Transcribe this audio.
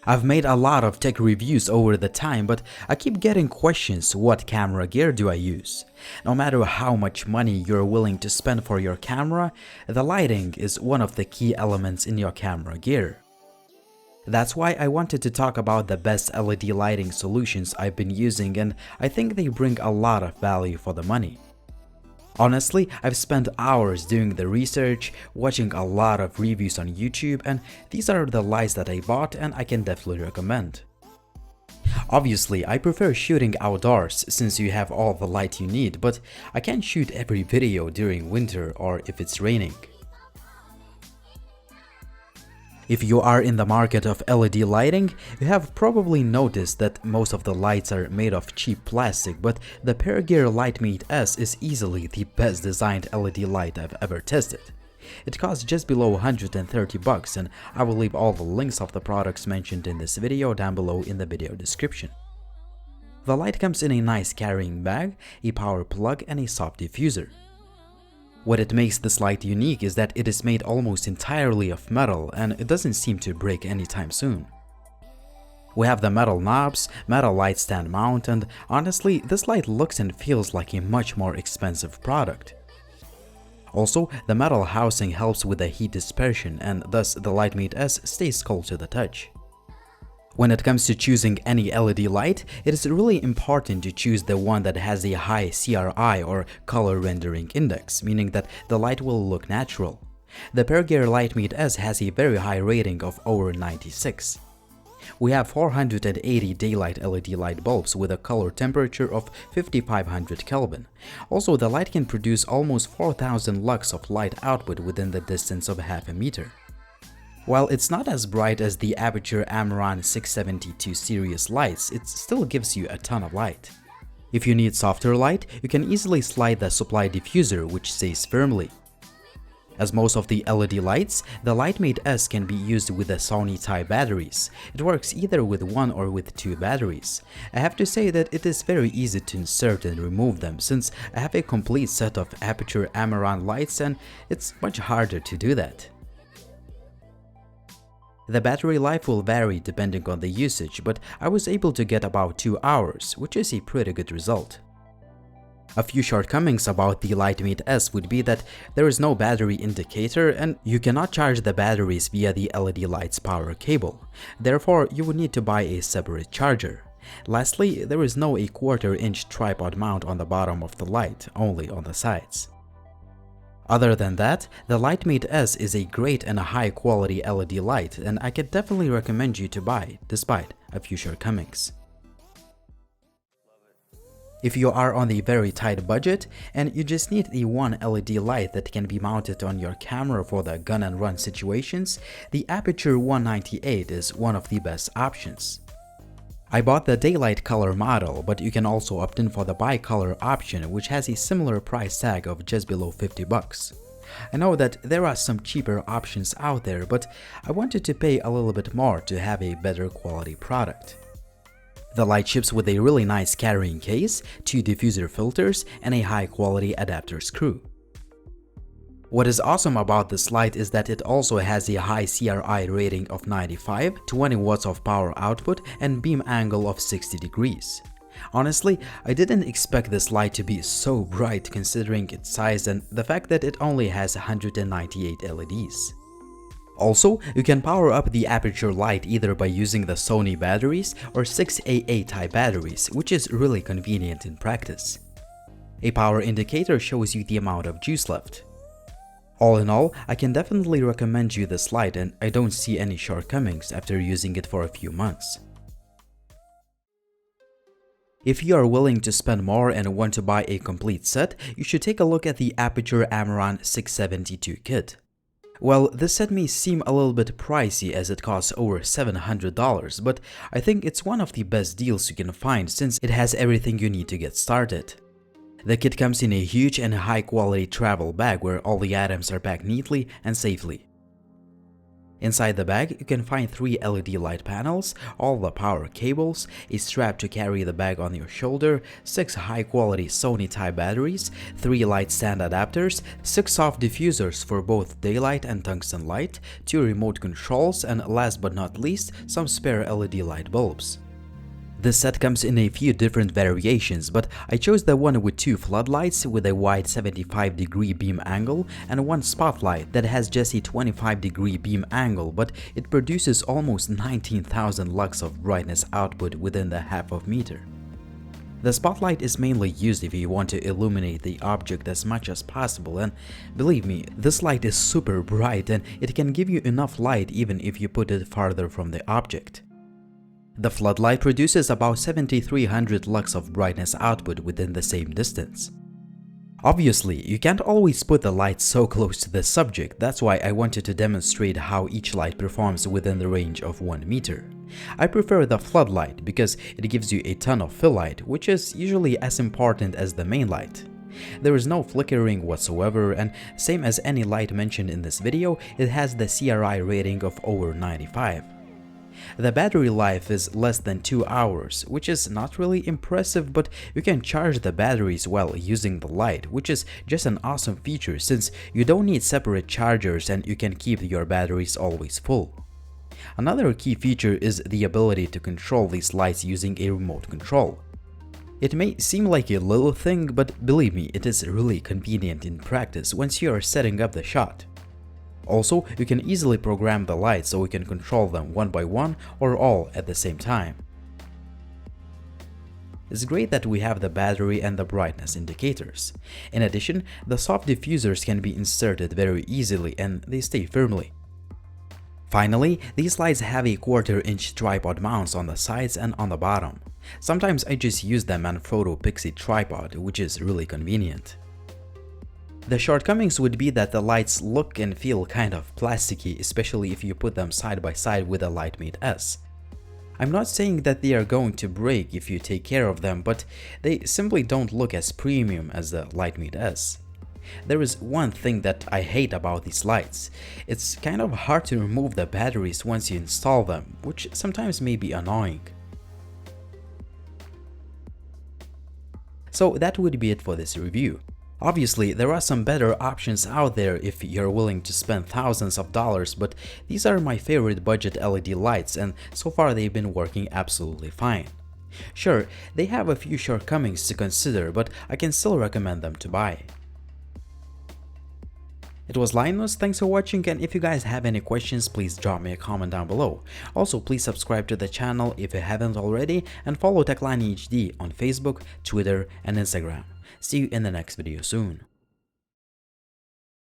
I've made a lot of tech reviews over the time, but I keep getting questions: what camera gear do I use? No matter how much money you're willing to spend for your camera, the lighting is one of the key elements in your camera gear. That's why I wanted to talk about the best LED lighting solutions I've been using, and I think they bring a lot of value for the money. Honestly, I've spent hours doing the research, watching a lot of reviews on YouTube, and these are the lights that I bought and I can definitely recommend. Obviously, I prefer shooting outdoors since you have all the light you need, but I can't shoot every video during winter or if it's raining. If you are in the market of LED lighting, you have probably noticed that most of the lights are made of cheap plastic, but the Pergear Lightmate S is easily the best designed LED light I've ever tested. It costs just below 130 bucks, and I will leave all the links of the products mentioned in this video down below in the video description. The light comes in a nice carrying bag, a power plug, and a soft diffuser. What it makes this light unique is that it is made almost entirely of metal and it doesn't seem to break anytime soon. We have the metal knobs, metal light stand mount, and honestly, this light looks and feels like a much more expensive product. Also, the metal housing helps with the heat dispersion and thus the Lightmate S stays cold to the touch. When it comes to choosing any LED light, it is really important to choose the one that has a high CRI or color rendering index, meaning that the light will look natural. The Pergear Lightmate S has a very high rating of over 96. We have 480 daylight LED light bulbs with a color temperature of 5500 Kelvin. Also, the light can produce almost 4000 lux of light output within the distance of half a meter. While it's not as bright as the Aputure Amaran 672 series lights, it still gives you a ton of light. If you need softer light, you can easily slide the supply diffuser, which stays firmly. As most of the LED lights, the Lightmate S can be used with the Sony type batteries. It works either with one or with two batteries. I have to say that it is very easy to insert and remove them since I have a complete set of Aputure Amaran lights and it's much harder to do that. The battery life will vary depending on the usage, but I was able to get about 2 hours, which is a pretty good result. A few shortcomings about the Lightmate S would be that there is no battery indicator and you cannot charge the batteries via the LED light's power cable. Therefore, you would need to buy a separate charger. Lastly, there is no 1/4 inch tripod mount on the bottom of the light, only on the sides. Other than that, the Lightmate S is a great and high quality LED light and I could definitely recommend you to buy, despite a few shortcomings. If you are on a very tight budget and you just need a one LED light that can be mounted on your camera for the gun and run situations, the Aputure H198 is one of the best options. I bought the daylight color model, but you can also opt in for the bicolor option, which has a similar price tag of just below 50 bucks. I know that there are some cheaper options out there, but I wanted to pay a little bit more to have a better quality product. The light ships with a really nice carrying case, 2 diffuser filters, and a high quality adapter screw. What is awesome about this light is that it also has a high CRI rating of 95, 20 watts of power output, and beam angle of 60 degrees. Honestly, I didn't expect this light to be so bright considering its size and the fact that it only has 198 LEDs. Also, you can power up the Aputure light either by using the Sony batteries or 6AA type batteries, which is really convenient in practice. A power indicator shows you the amount of juice left. All in all, I can definitely recommend you this light and I don't see any shortcomings after using it for a few months. If you are willing to spend more and want to buy a complete set, you should take a look at the Aputure Amaran 672 kit. Well, this set may seem a little bit pricey as it costs over $700, but I think it's one of the best deals you can find since it has everything you need to get started. The kit comes in a huge and high quality travel bag where all the items are packed neatly and safely. Inside the bag, you can find 3 LED light panels, all the power cables, a strap to carry the bag on your shoulder, 6 high-quality Sony type batteries, 3 light stand adapters, 6 soft diffusers for both daylight and tungsten light, 2 remote controls, and last but not least, some spare LED light bulbs. This set comes in a few different variations, but I chose the one with 2 floodlights with a wide 75-degree beam angle and 1 spotlight that has just a 25-degree beam angle, but it produces almost 19,000 lux of brightness output within the half of meter. The spotlight is mainly used if you want to illuminate the object as much as possible, and believe me, this light is super bright and it can give you enough light even if you put it farther from the object. The floodlight produces about 7300 lux of brightness output within the same distance. Obviously, you can't always put the light so close to the subject, that's why I wanted to demonstrate how each light performs within the range of 1 meter. I prefer the floodlight because it gives you a ton of fill light, which is usually as important as the main light. There is no flickering whatsoever, and same as any light mentioned in this video, it has the CRI rating of over 95. The battery life is less than 2 hours, which is not really impressive, but you can charge the batteries while using the light, which is just an awesome feature since you don't need separate chargers and you can keep your batteries always full. Another key feature is the ability to control these lights using a remote control. It may seem like a little thing, but believe me, it is really convenient in practice once you are setting up the shot. Also, you can easily program the lights so you can control them one by one or all at the same time. It's great that we have the battery and the brightness indicators. In addition, the soft diffusers can be inserted very easily and they stay firmly. Finally, these lights have a 1/4-inch tripod mounts on the sides and on the bottom. Sometimes I just use the Manfrotto Pixie tripod, which is really convenient. The shortcomings would be that the lights look and feel kind of plasticky, especially if you put them side by side with the Lightmate S. I'm not saying that they are going to break if you take care of them, but they simply don't look as premium as the Lightmate S. There is one thing that I hate about these lights. It's kind of hard to remove the batteries once you install them, which sometimes may be annoying. So that would be it for this review. Obviously, there are some better options out there if you're willing to spend thousands of dollars, but these are my favorite budget LED lights and so far they've been working absolutely fine. Sure, they have a few shortcomings to consider, but I can still recommend them to buy. It was Linus, thanks for watching, and if you guys have any questions, please drop me a comment down below. Also, please subscribe to the channel if you haven't already and follow TechLine HD on Facebook, Twitter, and Instagram. See you in the next video soon.